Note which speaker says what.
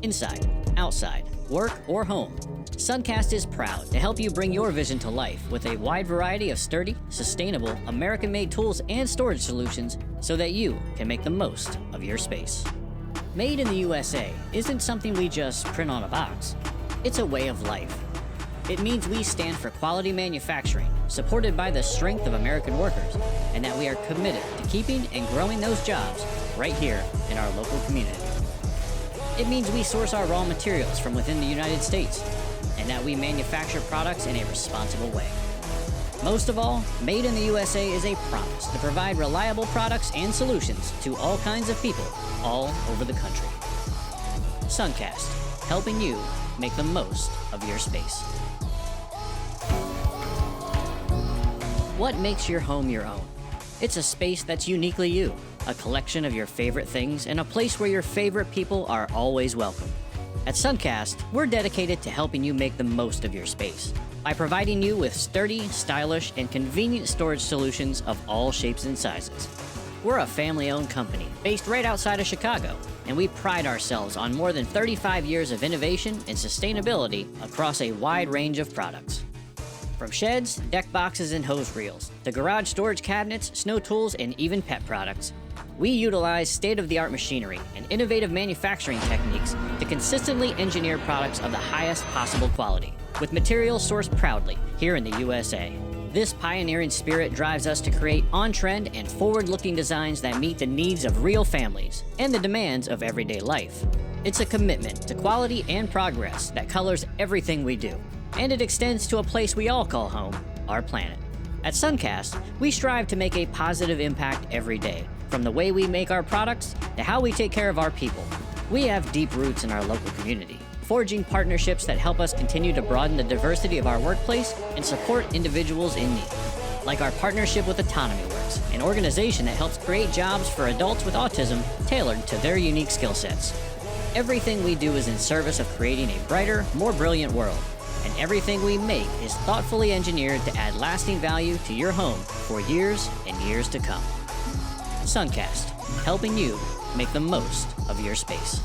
Speaker 1: Inside, outside, work, or home, Suncast is proud to help you bring your vision to life with a wide variety of sturdy, sustainable, American-made tools and storage solutions so that you can make the most of your space. Made in the USA isn't something we just print on a box. It's a way of life. It means we stand for quality manufacturing, supported by the strength of American workers, and that we are committed to keeping and growing those jobs right here in our local community. It means we source our raw materials from within the United States, and that we manufacture products in a responsible way. Most of all, Made in the USA is a promise to provide reliable products and solutions to all kinds of people all over the country. Suncast, helping you make the most of your space. What makes your home your own? It's a space that's uniquely you, a collection of your favorite things, and a place where your favorite people are always welcome. At Suncast, we're dedicated to helping you make the most of your space by providing you with sturdy, stylish, and convenient storage solutions of all shapes and sizes. We're a family-owned company based right outside of Chicago, and we pride ourselves on more than 35 years of innovation and sustainability across a wide range of products. From sheds, deck boxes, and hose reels, to garage storage cabinets, snow tools, and even pet products, we utilize state-of-the-art machinery and innovative manufacturing techniques to consistently engineer products of the highest possible quality, with materials sourced proudly here in the USA. This pioneering spirit drives us to create on-trend and forward-looking designs that meet the needs of real families and the demands of everyday life. It's a commitment to quality and progress that colors everything we do, and it extends to a place we all call home, our planet. At Suncast, we strive to make a positive impact every day, from the way we make our products to how we take care of our people. We have deep roots in our local community, forging partnerships that help us continue to broaden the diversity of our workplace and support individuals in need. Like our partnership with Autonomy Works, an organization that helps create jobs for adults with autism tailored to their unique skill sets. Everything we do is in service of creating a brighter, more brilliant world, and everything we make is thoughtfully engineered to add lasting value to your home for years and years to come. Suncast, helping you make the most of your space.